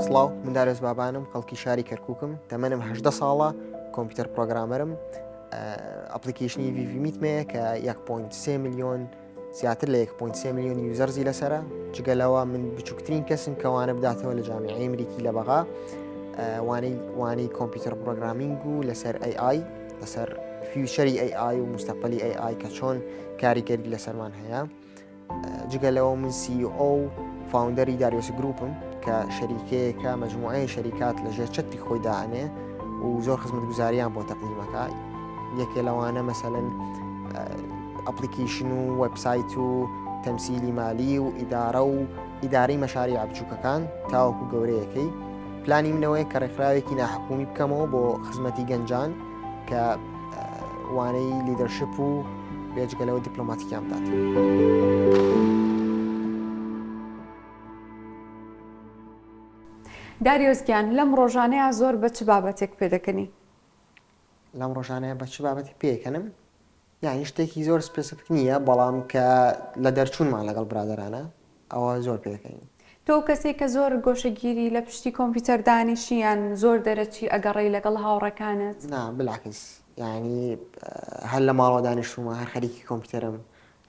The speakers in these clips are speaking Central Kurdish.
سڵاو من دارێز بابانم خەڵکی شاری کەرکووکم تەمەنم 18 ساڵە کۆمپیوتەر پرۆگرامەرم ئەپلیکیشنی VVمیتمەیە کە 1.3 میلیۆن زیاتر لە 1.3 میلیۆن یوزەرزی لەسرە جگەلەوە من بچووکترین کەسم کەوانە بداتەوە لە جامیعەی ئەمریکی لە بەغا وانەی کۆمپیوتەر پرۆگرامینگ و لەسەر AI لەسەر فیوچەری AI و مستەقبلی AI کە چۆن کاریگەری لەسەرمان هەیە جگەلەوە من CEO و فاوندەری داریۆس گروپم کە شەریکەیەکە مەجموعەیە شەریکات لەژێر چەتری خۆی داهەنێ و زۆر خزمەتگوزاریان بۆ تەقدیمەکە یەکێ لەوانە مەسەلەن ئەپلیکیشن و وەبسایت و تەمسیلی مالی و ئیدارە و ئیدارەی مەشاریع بچووکەکان تاوەکو گەورەیەکەی پلانی منەوەی کە ڕێکخراوێکی ناحکومی بکەمەوە بۆ خزمەتی گەنجان کە وانەی لیدەرشپ و بێجگەلەوە دیپلۆماتیکیان بدات. داریۆسگیان لەم ڕۆژانەیە زۆر بە چ بابەتێک پێدەکەنی؟ لەم ڕۆژانەیە بە چ بابەتی پێکەنم؟ یانی شتێکی زۆر سپێسیفیک نییە بەڵام کە لە دەرچوونمان لەگەڵ برادەرانە ئەوە زۆر پێەکەین. تۆ کەسێک کە زۆر گۆشەگیری لە پشتی کۆمپیوتەر دانیشیان زۆر دەرەچی ئەگەڕی لەگەڵ هاوڕەکانت؟ نا بلاکەس یعنی هەر لە ماڵەوە دانیشتومە هەر خەریکی کۆمپیوتەرم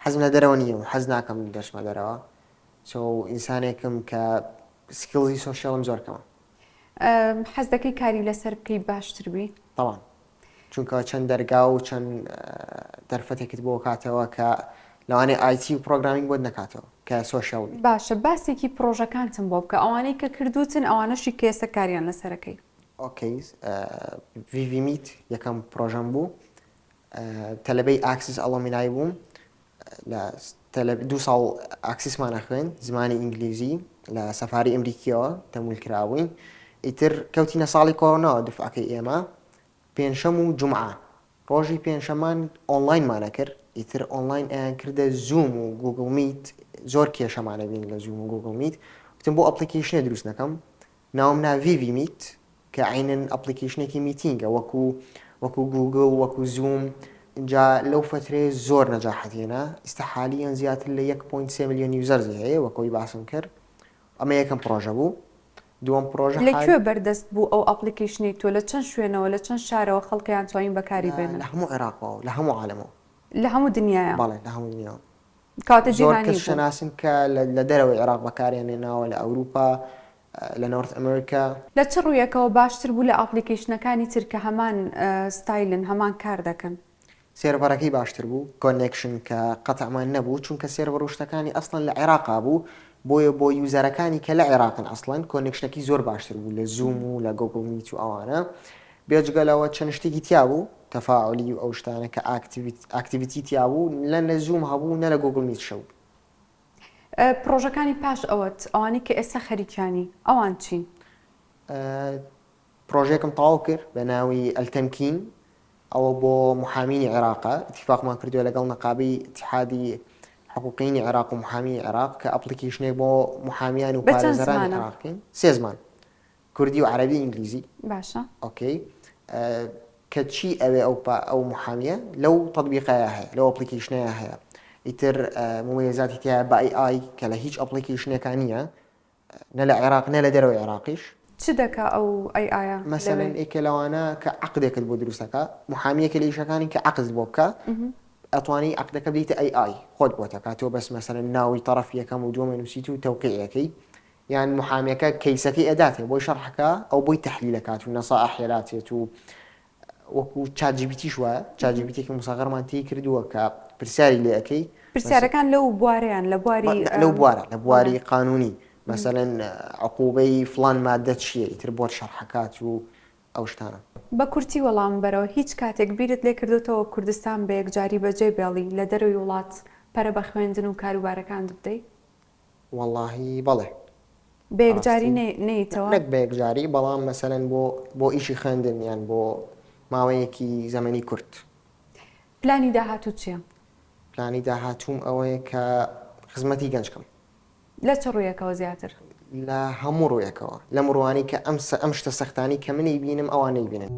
حەزم لە دەرەوە نییە و حەز ناکەم دەچمە دەرەوە چۆ ئینسانێکم کە سکیڵزی سۆشیاڵم زۆر کەمە. حەز دەکەی کاری لەسەر بکەی باشتر بی؟ تەواو چونکە چەند دەرگا و چەند دەرفەتێکت بۆ کاتەوە کە لەوانەیە آیتی و پرۆگرامینگ بۆ نەکاتەوە کە سۆشیاڵی. باشە باسێکی پرۆژەکانتم بۆ بکە ئەوانەی کە کردوتن ئەوانەشی کێسە کاریان لەسەرەکەی. ئۆکەی VVمیت یەکەم پرۆژەم بوو تەلەبەی ئاکسس ئەڵۆمینای بووم لە 2 ساڵ ئاکسیسمانە خوێن زمانی ئینگلیزی لە سەفاری ئەمریکیەوە تەمویل کراوین ئیتر کەوتینە ساڵی کۆڕۆناوە دفعەکەی ئێمە پێنجشەم و جومعە ڕۆژی پێنجشەمان ئۆنلاینمانە کرد ئیتر ئۆنلاین ئەیان کردە زووم و گوگل میت زۆر کێشەمانە بین لە زووم و گوگل میت وتم بۆ ئەپلیکیشنێ دروست نەکەم ناوم نا VVمیت کە عینەن ئەپلیکیشنێکی میتینگە وەکو گوگل وەکو زووم اینجا لەو فترێ زۆر نەجاحەتێنە ئیستەحالیان زیاتر لە 1.3 میلیۆن یوزەرزی هەیە وەکەوەی باسم کرد ئەمە یەکەم پرۆژە بوو. دووەم پرۆژە لەکوێ بەردەست بوو ئەو ئەپلیکیشنی تۆ لە چەند شوێنەوە لە چەند شارەوە خەڵکیان توانین بەکاری بێنن؟ لە هەموو عێراقەوە لە هەموو عالەمەوە لە هەموو دنیاە؟ بەڵێ لە هەموو دنیاوە کاتە زۆر جیهانی کەس شەناسن کە لە دەرەوەی عێراق بەکاریان هێناوە لە ئەوروپا لە نۆرت ئەمریکا. لە چ ڕوویەکەوە باشتر بوو لە ئەپلیکیشنەکانی تر کە هەمان ستایلن هەمان کار دەکەن؟ سێرڤەرەکەی باشتر بوو کۆنێکشن کە قەتعمان نەبوو چونکە سێرڤەر شتەکانی ئەسڵەن لە عێراقا بوو بۆیە بۆ یوزەرەکانی کە لە عێراقن ئەسڵەن کۆنێکشنەکەی زۆر باشتر بوو لە زووم و لە گۆگڵ میت و ئەوانە بێجگەلەوە چەند شتێکی تیا بوو تەفاعلی و ئەو شتانە کە ئاکتیڤیتی تیا بوو لە زووم هەبوو نە لە گۆگڵ میت شەو. پرۆژەکانی پاش ئەوانەی کە ئێستا خەریکانی ئەوان چین؟ پرۆژێکم تەواو کرد بە ناوی ئەلتەمکین ئەوە بۆ محامینی عێراقە اتفاقمان کردووە لەگەڵ نەقابەی اتحادی حقوقینی عێراق و محامی عێراق کە ئەپلیکیشنێک بۆ محامیان و پارێزەرانی عێراقین 3 زمان کوردی و عەرەبی ئینگلیزی. باشە ئۆکەی کە چی ئەوێ ئەو محامیە لەو تەطبیقەیە هەیە لەو ئەپلیکیشنەیە هەیە ئیتر مميزاتی تیا بە AI کە لە هیچ ئەپلیکیشنێکان نییە نە لە عێراق نە لە دەرەوەی عێراقیش. چ دەکا ئەو AI مەسەلەن ئێکە لەوانە کە عەقدێکت بۆ دروستەکە محامیەکە لە ئیشەکانی کە عەقد بۆ بکە ئەتوانی عەقدەکە بدەیتە AI خۆت بۆ تەکاتەوە بەس مەسەلەن ناوی تەرەف یەکەم و دووەم نووسیت و تەوقیعەکەی یان محامیەکە کەیسەکەی ئەداتێ بۆی شەرحەکە ئەو بۆی تەحلیلەکات و نەسائح هێراتێت و وەکو ChatGPT وایە ChatGPT مصغرمان تی کردووە کە پرسیاری لێ ئەەکەی پرسیارەکان لەو بوارەیان لە بواری لەو بوارە لە بواری قانونی مەسەلەن عقوبەی فلان مادە چییە ئیتر بۆ شەرحەکات و ئەو شتانە. بە کورتی وەڵام بەرەوە هیچ کاتێک بیرت لێ کردوتەوە کوردستان بە یەکجاری بەجێ بێڵی لە دەروی وڵات پەرە بە خوێندن و کاروبارەکان بدەیت؟ وەڵاهی بەڵێ بە یەکجاری نەیتەوە؟ نەک بە یەکجاری بەڵام مەسەلەن بۆ ئیشی خوێندن یان بۆ ماوەیەکی زەمەنی کورت. پلانی داهاتوو چییە؟ پلانی داهاتووم ئەوەیە کە خزمەتی گەنجکەم. لە چ ڕوویەکەوە زیاتر؟ لە هەموو ڕوویەکەوە لە مڕوانی کە ئەم شتە سەختانی کە منی بینم ئەوانەی بینن.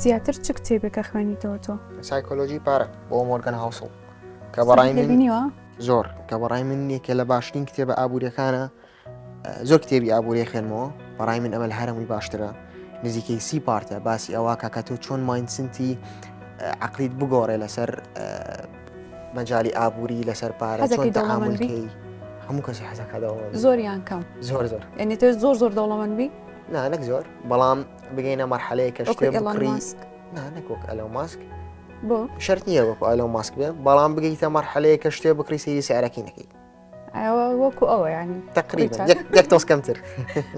زیاتر چ کتێبێکە خوێنیتەوە تۆ؟ سایکۆلۆژی پارە بۆ مۆرگەن هاوسڵ کە بەڕای من بینیوە؟ زۆر کە بەڕای من یەکێ لە باشترین کتێبە ئابوووریەکانە. زۆر کتێبی ئابوووری خوێنمەوە بەڕای من ئەمە لە هەرمووی باشترە. نزیکەی 30 پارتە باسی ئەوە کە تۆ چۆن ماینسنتی عقلیت بگۆڕێ لەسەر مەجای ئابووری لەسەر پارە چۆن تەعاملکەی هەموو کەسی حەزەکەدەوە زۆریان کەم زۆر یعنی تۆ زۆر دەوڵەمەندبی؟ نەک زۆر بەڵام بگەینە مەرحەلەیە کە شتێ بکڕی ماسک نەک وەک ئەلۆ ماسک بۆ شەرت نییە وەکو ئەلۆ ماسک بێ بەڵام بگەیتە مەرحەلەیە کە شتێ بکڕی سەیری سیارەکەی نەکەی وەکو ئەوە ینی تقریبا یەک تۆس کەمتر.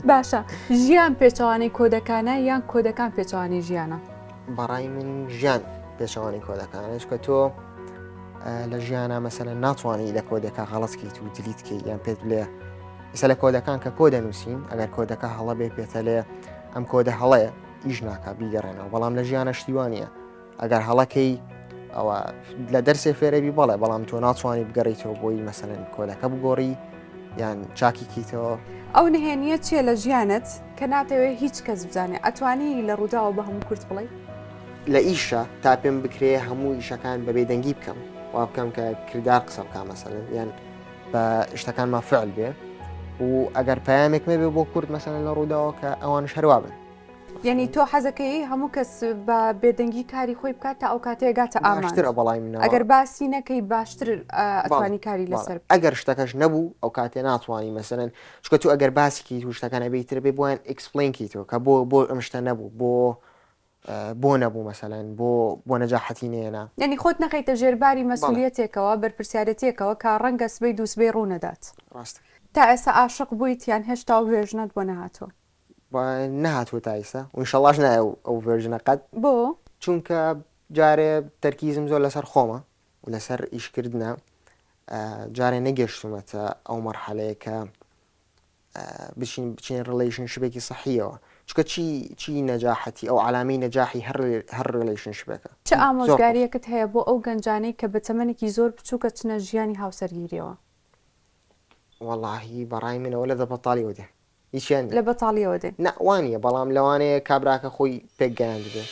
باشە ژیان پێچەوانی کۆدەکانە یان کۆدەکان پێچەوانی ژیانە؟ بەڕای من ژیان پێچەوانی کۆدەکانش کە تۆ لە ژیانە مەسەلەن ناتوانانی لە کۆدەکە هەڵەتکەیت و دلیتکەی یان پێت بڵێ ئێستا لە کۆدەکان کە کۆ دەنووسین ئەگەر کۆدەکە هەڵە بێ پێتە لێ ئەم کۆدە هەڵەیە ئیش ناکە بیگەڕێنەوە بەڵام لە ژیانە شتیوانە ئەگەر هەڵەکەی ئەوە لە دەرسێ فێرەبی بەڵێ بەڵام تۆ ناتوانانی بگەڕیتەوە بۆی مەسەلەن کۆدەکە بگۆڕی یان چاکیکەیتەوە. ئەو نهێنیە چیە لە ژیانت کە ناتەوێت هیچ کەس بزانێ ئەتوانی لە ڕووداوە بە هەموو کورت بڵێ؟ لە ئیشە تا پێم بکرێ هەموو ئیشەکان بەبێ دەنگی بکەم وا بکەم کە کردار قسە بکە مەسەلەن یان بە شتەکانمان فعل بێ و ئەگەر پەیامێک مەبێ بۆ کورد مەسەلەن لە ڕووداوە کە ئەوانش هەروە بن. یعنی تۆ حەزەکەی هەموو کەس بە بێدەنگی کاری خۆی بکات تا ئەو کاتێگاتە ئاماشترە بەڵای منەوە ئەگەر باسی نەکەی باشتر ئەتوانی کاری لەسەر ئەگەر شتەکەش نەبوو ئەو کاتێ ناتوانانی مەسەلەن چکە تو ئەگەر باسیکی تو شتەکانە بیتر بێ بۆیان ئەکسپلینکیتەوە کە بۆ ئەم شتە نەبوو بۆ نەبوو مەسەلەن بۆ نەجاحەتی نێنا یعنی خۆت نەخەیتە ژێرباری مەسئولیەتێکەوە بەرپرسیارەتێکەوە کە ڕەنگە سبەی دووسبەی ڕوو نەدات. تا ئێستا عاشق بوویت یان هێشتا و وێژنت بۆ نەهاتوە؟ نەهاتوە تا ئێستا و ئینشەڵاش نایە ئەو ڤێرژنە قەت بۆ چونکە جارێ تەرکیزم زۆر لەسەر خۆمە و لەسەر ئیشکردنە جارێ نەگەشتومەتە ئەو مەرحەلەیە کە بچین ڕێلیشنشبێکی سەحیەوە چکە چی نەجاحەتی ئەو عەلامەی نەجاحی هەر ڕێلیشنشبێکە. چه ئامۆژگاریەکەت هەیە بۆ ئەو گەنجانەی کە بە تەمەنێکی زۆر بچووکە چنە ژیانی هاوسەرگیریەوە؟ وەڵاهی بەڕای منەوە لە دەبەتاڵیەوە دێ هیچیان لە بەتاڵیەوە دێ نەوانە بەڵام لەوانەیە کابراکە خۆی پێک گەیاند بێ.